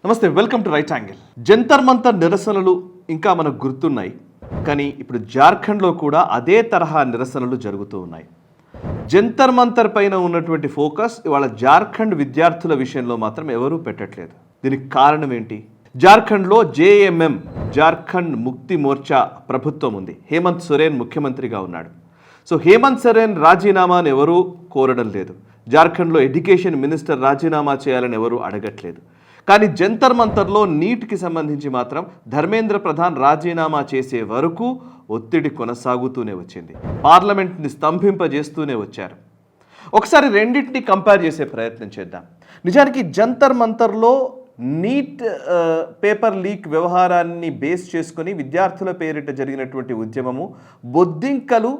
నమస్తే, welcome to right angle. Jantar Mantar నిరసనలు ఇంకా మనకు గుర్తున్నాయి, కానీ ఇప్పుడు జార్ఖండ్లో కూడా అదే తరహా నిరసనలు జరుగుతూ ఉన్నాయి. జంతర్ మంతర్ పైన ఉన్నటువంటి ఫోకస్ ఇవాళ జార్ఖండ్ విద్యార్థుల విషయంలో మాత్రం ఎవరూ పెట్టట్లేదు. దీనికి కారణం ఏంటి? జార్ఖండ్లో జేఎంఎం, జార్ఖండ్ ముక్తి మోర్చా ప్రభుత్వం ఉంది. హేమంత్ సోరెన్ ముఖ్యమంత్రిగా ఉన్నాడు. సో హేమంత్ సోరెన్ రాజీనామాను ఎవరూ కోరడం లేదు. జార్ఖండ్లో ఎడ్యుకేషన్ మినిస్టర్ రాజీనామా చేయాలని ఎవరూ అడగట్లేదు. కానీ జంతర్ మంతర్లో నీట్కి సంబంధించి మాత్రం ధర్మేంద్ర ప్రధాన్ రాజీనామా చేసే వరకు ఒత్తిడి కొనసాగుతూనే వచ్చింది. పార్లమెంట్ని స్తంభింపజేస్తూనే వచ్చారు. ఒకసారి రెండింటిని కంపేర్ చేసే ప్రయత్నం చేద్దాం. నిజానికి జంతర్ మంతర్లో నీట్ పేపర్ లీక్ వ్యవహారాన్ని బేస్ చేసుకుని విద్యార్థుల పేరిట జరిగినటువంటి ఉద్యమము, బొద్దింకలు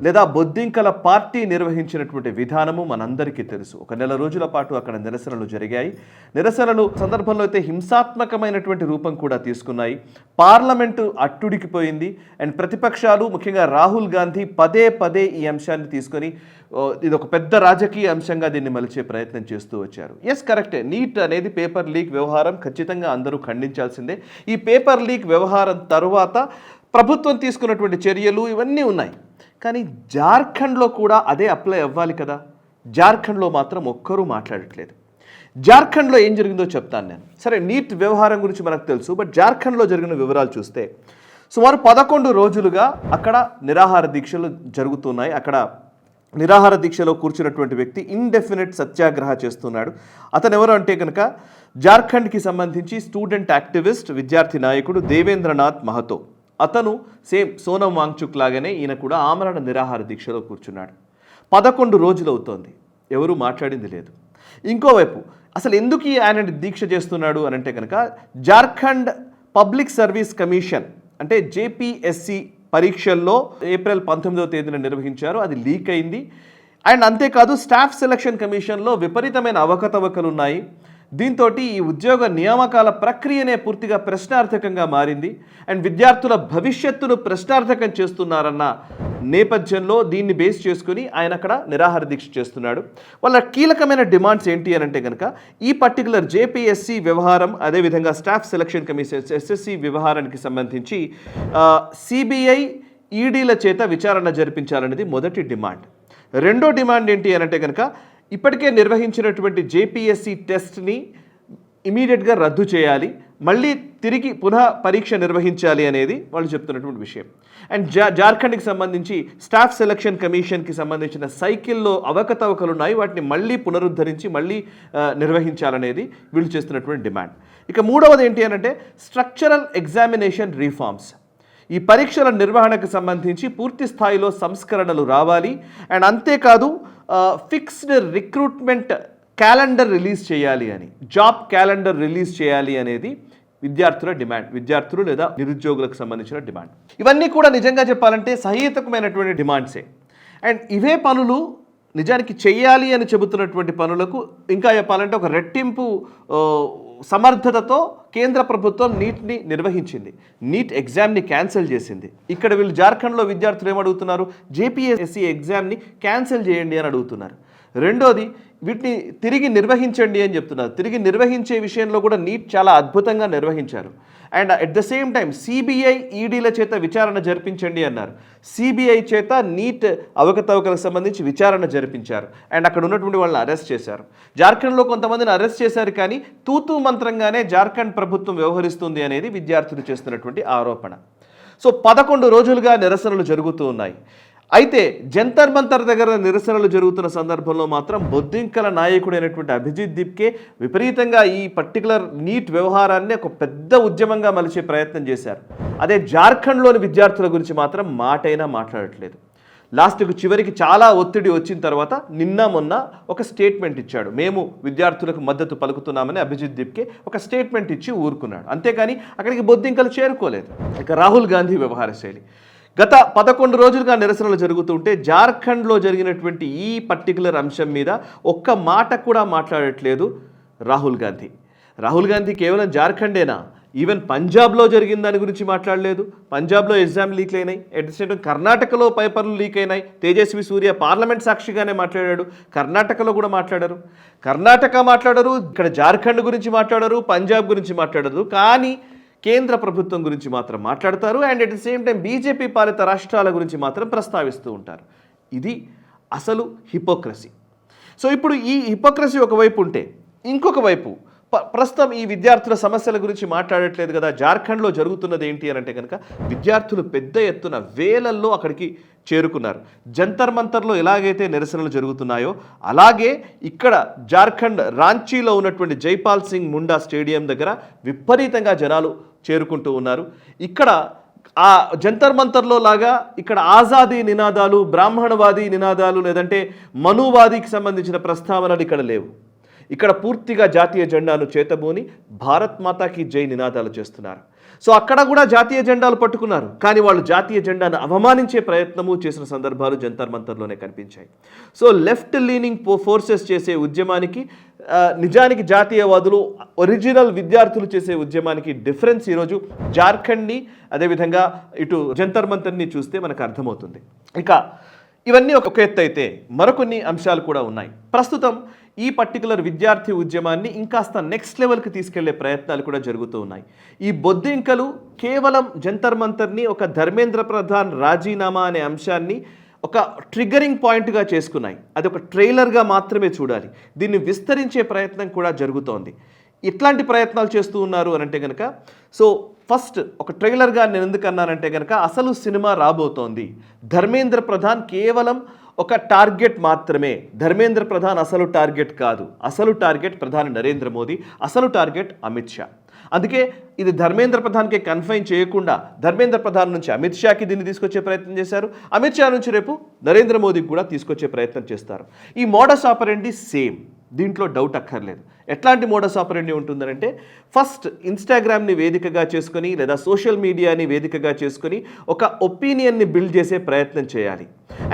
లేదా బొద్దింకల పార్టీ నిర్వహించినటువంటి విధానము మనందరికీ తెలుసు. ఒక నెల రోజుల పాటు అక్కడ నిరసనలు జరిగాయి. నిరసనలు సందర్భంలో అయితే హింసాత్మకమైనటువంటి రూపం కూడా తీసుకున్నాయి. పార్లమెంటు అట్టుడికిపోయింది. అండ్ ప్రతిపక్షాలు, ముఖ్యంగా రాహుల్ గాంధీ పదే పదే ఈ అంశాన్ని తీసుకొని ఇది ఒక పెద్ద రాజకీయ అంశంగా దీన్ని మలిచే ప్రయత్నం చేస్తూ వచ్చారు. ఎస్, కరెక్టే, నీట్ అనేది పేపర్ లీక్ వ్యవహారం ఖచ్చితంగా అందరూ ఖండించాల్సిందే. ఈ పేపర్ లీక్ వ్యవహారం తరువాత ప్రభుత్వం తీసుకున్నటువంటి చర్యలు ఇవన్నీ ఉన్నాయి. కానీ జార్ఖండ్లో కూడా అదే అప్లై అవ్వాలి కదా. జార్ఖండ్లో మాత్రం ఒక్కరూ మాట్లాడట్లేదు. జార్ఖండ్లో ఏం జరిగిందో చెప్తాను నేను. సరే, నీట్ వ్యవహారం గురించి మనకు తెలుసు, బట్ జార్ఖండ్లో జరిగిన వివరాలు చూస్తే సుమారు 11 రోజులుగా అక్కడ నిరాహార దీక్షలు జరుగుతున్నాయి. అక్కడ నిరాహార దీక్షలో కూర్చున్నటువంటి వ్యక్తి ఇండెఫినెట్ సత్యాగ్రహ చేస్తున్నాడు. అతను ఎవరు అంటే కనుక జార్ఖండ్కి సంబంధించి స్టూడెంట్ యాక్టివిస్ట్, విద్యార్థి నాయకుడు దేవేంద్రనాథ్ మహతో. అతను సేమ్ సోనం వాంగ్చుక్ లాగానే ఈయన కూడా ఆమరణ నిరాహార దీక్షలో కూర్చున్నాడు. 11 రోజులు అవుతోంది, ఎవరూ మాట్లాడింది లేదు. ఇంకోవైపు అసలు ఎందుకు ఆయన దీక్ష చేస్తున్నాడు అని అంటే కనుక జార్ఖండ్ పబ్లిక్ సర్వీస్ కమిషన్ అంటే జేపీఎస్సి పరీక్షల్లో ఏప్రిల్ 19వ తేదీన నిర్వహించారు. అది లీక్ అయింది. అండ్ అంతేకాదు స్టాఫ్ సెలక్షన్ కమిషన్లో విపరీతమైన అవకతవకలు ఉన్నాయి. దీంతో ఈ ఉద్యోగ నియామకాల ప్రక్రియనే పూర్తిగా ప్రశ్నార్థకంగా మారింది. అండ్ విద్యార్థుల భవిష్యత్తును ప్రశ్నార్థకం చేస్తున్నారన్న నేపథ్యంలో దీన్ని బేస్ చేసుకుని ఆయన అక్కడ నిరాహార దీక్ష చేస్తున్నాడు. వాళ్ళ కీలకమైన డిమాండ్స్ ఏంటి అని అంటే కనుక ఈ పర్టికులర్ జేపీఎస్సి వ్యవహారం, అదేవిధంగా స్టాఫ్ సెలక్షన్ కమిషన్ ఎస్ఎస్సి వ్యవహారానికి సంబంధించి సిబిఐ, ఈడీల చేత విచారణ జరిపించాలనేది మొదటి డిమాండ్. రెండో డిమాండ్ ఏంటి అని అంటే కనుక ఇప్పటికే నిర్వహించినటువంటి జేపీఎస్సి టెస్ట్ని ఇమీడియట్గా రద్దు చేయాలి, మళ్ళీ తిరిగి పునః పరీక్ష నిర్వహించాలి అనేది వాళ్ళు చెప్తున్నటువంటి విషయం. అండ్ జార్ఖండ్కి సంబంధించి స్టాఫ్ సెలక్షన్ కమిషన్కి సంబంధించిన సైకిల్లో అవకతవకలు ఉన్నాయి, వాటిని మళ్ళీ పునరుద్ధరించి మళ్ళీ నిర్వహించాలనేది వీళ్ళు చేస్తున్నటువంటి డిమాండ్. ఇక మూడవది ఏంటి అని అంటే స్ట్రక్చరల్ ఎగ్జామినేషన్ రీఫార్మ్స్. ఈ పరీక్షల నిర్వహణకు సంబంధించి పూర్తి స్థాయిలో సంస్కరణలు రావాలి. అండ్ అంతేకాదు ఫిక్స్డ్ రిక్రూట్మెంట్ క్యాలెండర్ రిలీజ్ చేయాలి అని, జాబ్ క్యాలెండర్ రిలీజ్ చేయాలి అనేది విద్యార్థుల డిమాండ్, విద్యార్థులు లేదా నిరుద్యోగులకు సంబంధించిన డిమాండ్. ఇవన్నీ కూడా నిజంగా చెప్పాలంటే సహేతుకమైనటువంటి డిమాండ్సే. అండ్ ఇవే పనులు నిజానికి చెయ్యాలి అని చెబుతున్నటువంటి పనులకు ఇంకా చెప్పాలంటే ఒక రెట్టింపు సమర్థతతో కేంద్ర ప్రభుత్వం నీట్ని నిర్వహించింది. నీట్ ఎగ్జామ్ని క్యాన్సిల్ చేసింది. ఇక్కడ వీళ్ళు జార్ఖండ్లో విద్యార్థులు ఏమడుగుతున్నారు? జేపీఎస్సి ఎగ్జామ్ని క్యాన్సిల్ చేయండి అని అడుగుతున్నారు. రెండోది, వీటిని తిరిగి నిర్వహించండి అని చెప్తున్నారు. తిరిగి నిర్వహించే విషయంలో కూడా నీట్ చాలా అద్భుతంగా నిర్వహించారు. And at the same time CBI, ఈడీల చేత విచారణ జరిపించండి అన్నారు. సిబిఐ చేత నీట్ అవకతవకలకు సంబంధించి విచారణ జరిపించారు. అండ్ అక్కడ ఉన్నటువంటి వాళ్ళని అరెస్ట్ చేశారు. జార్ఖండ్లో కొంతమందిని అరెస్ట్ చేశారు, కానీ తూతూ మంత్రంగానే జార్ఖండ్ ప్రభుత్వం వ్యవహరిస్తుంది అనేది విద్యార్థులు చేస్తున్నటువంటి ఆరోపణ. సో 11 రోజులుగా నిరసనలు జరుగుతూ ఉన్నాయి. అయితే జంతర్ మంతర్ దగ్గర నిరసనలు జరుగుతున్న సందర్భంలో మాత్రం బొద్దింకల నాయకుడైనటువంటి అభిజిత్ దీప్కే విపరీతంగా ఈ పర్టికులర్ నీట్ వ్యవహారాన్ని ఒక పెద్ద ఉద్యమంగా మలిచే ప్రయత్నం చేశారు. అదే జార్ఖండ్లోని విద్యార్థుల గురించి మాత్రం మాటైనా మాట్లాడట్లేదు. లాస్ట్కు చివరికి చాలా ఒత్తిడి వచ్చిన తర్వాత నిన్న మొన్న ఒక స్టేట్మెంట్ ఇచ్చాడు. మేము విద్యార్థులకు మద్దతు పలుకుతున్నామని అభిజిత్ దీప్కే ఒక స్టేట్మెంట్ ఇచ్చి ఊరుకున్నాడు. అంతేకాని అక్కడికి బొద్దింకలు చేరుకోలేదు. ఇక రాహుల్ గాంధీ వ్యవహార శైలి. గత 11 రోజులుగా నిరసనలు జరుగుతుంటే జార్ఖండ్లో జరిగినటువంటి ఈ పర్టికులర్ అంశం మీద ఒక్క మాట కూడా మాట్లాడట్లేదు రాహుల్ గాంధీ. రాహుల్ గాంధీ కేవలం జార్ఖండేనా, ఈవెన్ పంజాబ్లో జరిగిన దాని గురించి మాట్లాడలేదు. పంజాబ్లో ఎగ్జామ్ లీక్ అయినాయి. అట్ ది సేమ్ టైం కర్ణాటకలో పేపర్లు లీక్ అయినాయి. తేజస్వి సూర్య పార్లమెంట్ సాక్షిగానే మాట్లాడాడు. కర్ణాటకలో కూడా మాట్లాడారు. కర్ణాటక మాట్లాడరు, ఇక్కడ జార్ఖండ్ గురించి మాట్లాడరు, పంజాబ్ గురించి మాట్లాడరు. కానీ కేంద్ర ప్రభుత్వం గురించి మాత్రం మాట్లాడతారు. And at the same time BJP పాలిత రాష్ట్రాల గురించి మాత్రం ప్రస్తావిస్తూ ఉంటారు. ఇది అసలు హిపోక్రసీ. సో ఇప్పుడు ఈ హిపోక్రసీ ఒకవైపు ఉంటే, ఇంకొక వైపు ప్రస్తుతం ఈ విద్యార్థుల సమస్యల గురించి మాట్లాడట్లేదు కదా. జార్ఖండ్లో జరుగుతున్నది ఏంటి అని అంటే కనుక విద్యార్థులు పెద్ద ఎత్తున వేలల్లో అక్కడికి చేరుకున్నారు. జంతర్ మంతర్లో ఎలాగైతే నిరసనలు జరుగుతున్నాయో అలాగే ఇక్కడ జార్ఖండ్ రాంచీలో ఉన్నటువంటి జైపాల్ సింగ్ ముండా స్టేడియం దగ్గర విపరీతంగా జనాలు చేరుకుంటూ ఉన్నారు. ఇక్కడ ఆ జంతర్ మంతర్లో లాగా ఇక్కడ ఆజాదీ నినాదాలు, బ్రాహ్మణవాదీ నినాదాలు, లేదంటే మనువాదీకి సంబంధించిన ప్రస్తావనలు ఇక్కడ లేవు. ఇక్కడ పూర్తిగా జాతీయ జెండాను చేతబూని భారత్ మాతాకి జై నినాదాలు చేస్తున్నారు. సో అక్కడ కూడా జాతీయ జెండాలు పట్టుకున్నారు. కానీ వాళ్ళు జాతీయ జెండాను అవమానించే ప్రయత్నము చేసిన సందర్భాలు జంతర్ మంతర్లోనే కనిపించాయి. సో లెఫ్ట్ లీనింగ్ ఫోర్సెస్ చేసే ఉద్యమానికి, నిజానికి జాతీయవాదులు ఒరిజినల్ విద్యార్థులు చేసే ఉద్యమానికి డిఫరెన్స్ ఈరోజు జార్ఖండ్ని అదేవిధంగా ఇటు జంతర్ మంతర్ని చూస్తే మనకు అర్థమవుతుంది. ఇక ఇవన్నీ ఒక ఎత్తు అయితే మరికొన్ని అంశాలు కూడా ఉన్నాయి. ప్రస్తుతం ఈ పర్టికులర్ విద్యార్థి ఉద్యమాన్ని ఇంకాస్త నెక్స్ట్ లెవెల్కి తీసుకెళ్లే ప్రయత్నాలు కూడా జరుగుతూ ఉన్నాయి. ఈ బొద్దింకలు కేవలం జంతర్ మంతర్ని ఒక ధర్మేంద్ర ప్రధాన్ రాజీనామా అనే అంశాన్ని ఒక ట్రిగ్గరింగ్ పాయింట్గా చేసుకున్నాయి. అది ఒక ట్రైలర్గా మాత్రమే చూడాలి. దీన్ని విస్తరించే ప్రయత్నం కూడా జరుగుతోంది. ఇట్లాంటి ప్రయత్నాలు చేస్తూ ఉన్నారు అని అంటే కనుక, సో ఫస్ట్ ఒక ట్రైలర్గా నేను ఎందుకు అన్నానంటే కనుక అసలు సినిమా రాబోతోంది. ధర్మేంద్ర ప్రధాన్ కేవలం ఒక టార్గెట్ మాత్రమే. ధర్మేంద్ర ప్రధాన్ అసలు టార్గెట్ కాదు. అసలు టార్గెట్ ప్రధాని నరేంద్ర మోదీ, అసలు టార్గెట్ అమిత్ షా. అందుకే ఇది ధర్మేంద్ర ప్రధాన్కి కన్ఫైన్ చేయకుండా ధర్మేంద్ర ప్రధాన్ నుంచి అమిత్ షాకి దీన్ని తీసుకొచ్చే ప్రయత్నం చేశారు. అమిత్ షా నుంచి రేపు నరేంద్ర మోదీకి కూడా తీసుకొచ్చే ప్రయత్నం చేస్తారు. ఈ మోడస్ ఆపరెండి సేమ్, దీంట్లో డౌట్ అక్కర్లేదు. ఎట్లాంటి మోడస్ ఆపరెండి ఉంటుందంటే, ఫస్ట్ ఇన్స్టాగ్రామ్ని వేదికగా చేసుకొని లేదా సోషల్ మీడియాని వేదికగా చేసుకొని ఒక ఒపీనియన్ని బిల్డ్ చేసే ప్రయత్నం చేయాలి.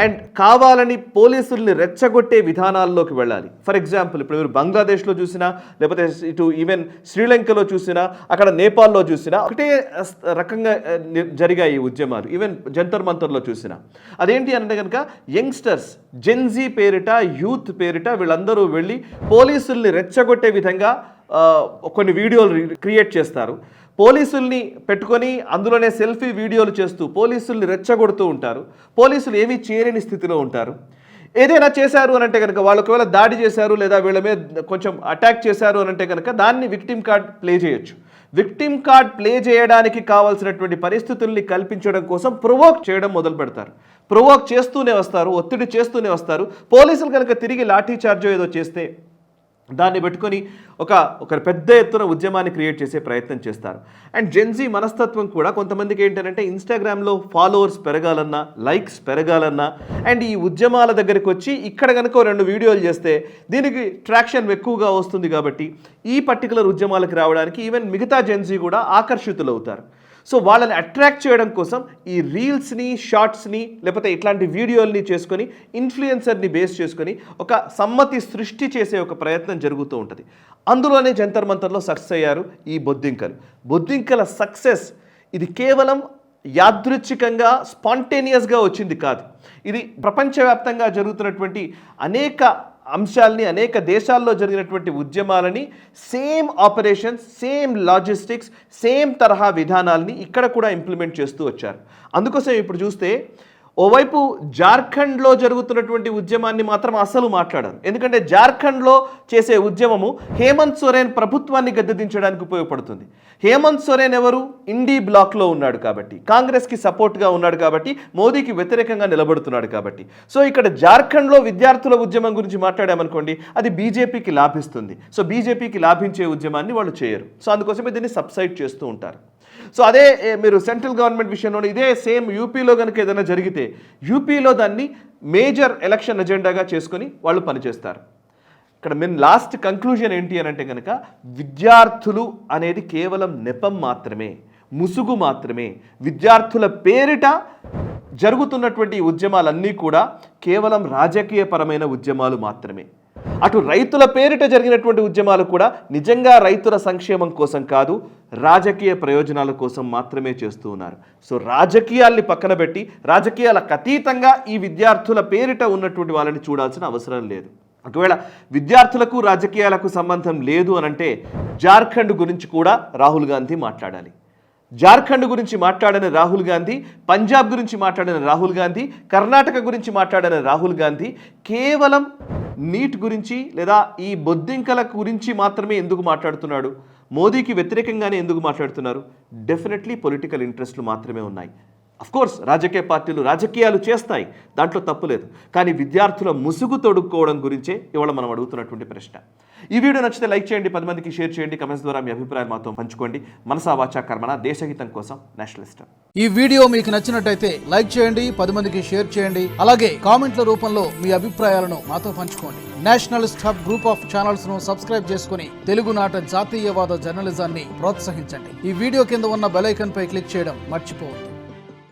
అండ్ కావాలని పోలీసుల్ని రెచ్చగొట్టే విధానాల్లోకి వెళ్ళాలి. ఫర్ ఎగ్జాంపుల్ ఇప్పుడు మీరు బంగ్లాదేశ్లో చూసినా, లేకపోతే ఇటు ఈవెన్ శ్రీలంకలో చూసినా, అక్కడ నేపాల్లో చూసినా ఒకటే రకంగా జరిగాయి ఈ ఉద్యమాలు. ఈవెన్ జంతర్ మంతర్లో చూసినా అదేంటి అంటే కనుక యంగ్స్టర్స్, జెన్జీ పేరిట, యూత్ పేరిట వీళ్ళందరూ వెళ్ళి పోలీసుల్ని రెచ్చగొట్టే విధంగా కొన్ని వీడియోలు క్రియేట్ చేస్తారు. పోలీసుల్ని పెట్టుకొని అందులోనే సెల్ఫీ వీడియోలు చేస్తూ పోలీసుల్ని రెచ్చగొడుతూ ఉంటారు. పోలీసులు ఏమీ చేయలేని స్థితిలో ఉంటారు. ఏదైనా చేశారు అని అంటే కనుక, వాళ్ళు ఒకవేళ దాడి చేశారు లేదా వీళ్ళ మీద కొంచెం అటాక్ చేశారు అని అంటే కనుక దాన్ని విక్టిమ్ కార్డ్ ప్లే చేయొచ్చు. విక్టిమ్ కార్డ్ ప్లే చేయడానికి కావాల్సినటువంటి పరిస్థితుల్ని కల్పించడం కోసం ప్రొవోక్ చేయడం మొదలు పెడతారు. ప్రొవోక్ చేస్తూనే వస్తారు, ఒత్తిడి చేస్తూనే వస్తారు. పోలీసులు కనుక తిరిగి లాఠీ చార్జో ఏదో చేస్తే దాన్ని పెట్టుకొని ఒక పెద్ద ఎత్తున ఉద్యమాన్ని క్రియేట్ చేసే ప్రయత్నం చేస్తారు. అండ్ జెన్జీ మనస్తత్వం కూడా కొంతమందికి ఏంటంటే ఇన్స్టాగ్రామ్లో ఫాలోవర్స్ పెరగాలన్నా, లైక్స్ పెరగాలన్నా, అండ్ ఈ ఉద్యమాల దగ్గరికి వచ్చి ఇక్కడ కనుక 2 వీడియోలు చేస్తే దీనికి ట్రాక్షన్ ఎక్కువగా వస్తుంది. కాబట్టి ఈ పర్టికులర్ ఉద్యమాలకు రావడానికి ఈవెన్ మిగతా జెన్జీ కూడా ఆకర్షితులవుతారు. సో వాళ్ళని అట్రాక్ట్ చేయడం కోసం ఈ రీల్స్ని, షార్ట్స్ని, లేకపోతే ఇట్లాంటి వీడియోల్ని చేసుకొని ఇన్ఫ్లుయెన్సర్ని బేస్ చేసుకొని ఒక సమ్మతి సృష్టి చేసే ఒక ప్రయత్నం జరుగుతూ ఉంటుంది. అందులోనే జంతర్ మంతర్లో సక్సెస్ అయ్యారు ఈ బొద్దింకలు. బొద్దింకల సక్సెస్ ఇది కేవలం యాదృచ్ఛికంగా, స్పాంటేనియస్గా వచ్చింది కాదు. ఇది ప్రపంచవ్యాప్తంగా జరుగుతున్నటువంటి అనేక అంశాలని, అనేక దేశాల్లో జరిగినటువంటి ఉద్యమాలని, same operations, same logistics, same తరహా విధానాలని ఇక్కడ కూడా ఇంప్లిమెంట్ చేస్తూ వచ్చారు. అందుకోసం ఇప్పుడు చూస్తే ఓవైపు జార్ఖండ్లో జరుగుతున్నటువంటి ఉద్యమాన్ని మాత్రం అసలు మాట్లాడారు. ఎందుకంటే జార్ఖండ్లో చేసే ఉద్యమము హేమంత్ సోరెన్ ప్రభుత్వాన్ని గద్దెదించడానికి ఉపయోగపడుతుంది. హేమంత్ సోరెన్ ఎవరు? ఇండీ బ్లాక్లో ఉన్నాడు కాబట్టి, కాంగ్రెస్కి సపోర్ట్గా ఉన్నాడు కాబట్టి, మోదీకి వ్యతిరేకంగా నిలబడుతున్నాడు కాబట్టి. సో ఇక్కడ జార్ఖండ్లో విద్యార్థుల ఉద్యమం గురించి మాట్లాడామనుకోండి, అది బీజేపీకి లాభిస్తుంది. సో బీజేపీకి లాభించే ఉద్యమాన్ని వాళ్ళు చేయరు. సో అందుకోసమే దీన్ని సబ్సైడ్ చేస్తూ ఉంటారు. సో అదే మీరు సెంట్రల్ గవర్నమెంట్ విషయంలోనే ఇదే సేమ్ యూపీలో కనుక ఏదైనా జరిగితే యూపీలో దాన్ని మేజర్ ఎలక్షన్ ఎజెండాగా చేసుకొని వాళ్ళు పనిచేస్తారు. ఇక్కడ మెయిన్ లాస్ట్ కంక్లూజన్ ఏంటి అని అంటే కనుక విద్యార్థులు అనేది కేవలం నెపం మాత్రమే, ముసుగు మాత్రమే. విద్యార్థుల పేరిట జరుగుతున్నటువంటి ఉద్యమాలన్నీ కూడా కేవలం రాజకీయపరమైన ఉద్యమాలు మాత్రమే. అటు రైతుల పేరిట జరిగినటువంటి ఉద్యమాలు కూడా నిజంగా రైతుల సంక్షేమం కోసం కాదు, రాజకీయ ప్రయోజనాల కోసం మాత్రమే చేస్తూ ఉన్నారు. సో రాజకీయాల్ని పక్కన పెట్టి రాజకీయాలకు అతీతంగా ఈ విద్యార్థుల పేరిట ఉన్నటువంటి వాళ్ళని చూడాల్సిన అవసరం లేదు. ఒకవేళ విద్యార్థులకు రాజకీయాలకు సంబంధం లేదు అనంటే జార్ఖండ్ గురించి కూడా రాహుల్ గాంధీ మాట్లాడాలి. జార్ఖండ్ గురించి మాట్లాడిన రాహుల్ గాంధీ, పంజాబ్ గురించి మాట్లాడిన రాహుల్ గాంధీ, కర్ణాటక గురించి మాట్లాడిన రాహుల్ గాంధీ కేవలం నీట్ గురించి లేదా ఈ బొద్దింకల గురించి మాత్రమే ఎందుకు మాట్లాడుతున్నాడు? మోదీకి వ్యతిరేకంగానే ఎందుకు మాట్లాడుతున్నారు? డెఫినెట్లీ పొలిటికల్ ఇంట్రెస్ట్లు మాత్రమే ఉన్నాయి. అఫ్కోర్స్ రాజకీయ పార్టీలు రాజకీయాలు చేస్తాయి, దాంట్లో తప్పు లేదు. కానీ విద్యార్థుల ముసుగు తొడుక్కోవడం గురించే ఇవాళ మనం అడుగుతున్నటువంటి ప్రశ్న. ఈ వీడియో నచ్చితే లైక్ చేయండి, 10 మందికి షేర్ చేయండి, కమెంట్స్ ద్వారా మీ అభిప్రాయాలు మాతో పంచుకోండి. మనసా వాచా కర్మణ, దేశహితం కోసం నేషనలిస్ట్. ఈ వీడియో మీకు నచ్చినట్టయితే లైక్ చేయండి, 10 మందికి షేర్ చేయండి. అలాగే కామెంట్ల రూపంలో మీ అభిప్రాయాలను మాతో పంచుకోండి. Nationalist hub group of channels ను సబ్స్క్రైబ్ చేసుకుని తెలుగునాట జాతీయవాద జర్నలిజాన్ని ప్రోత్సహించండి. ఈ వీడియో కింద ఉన్న బెల్ ఐకాన్ పై క్లిక్ చేయడం మర్చిపోవద్దు.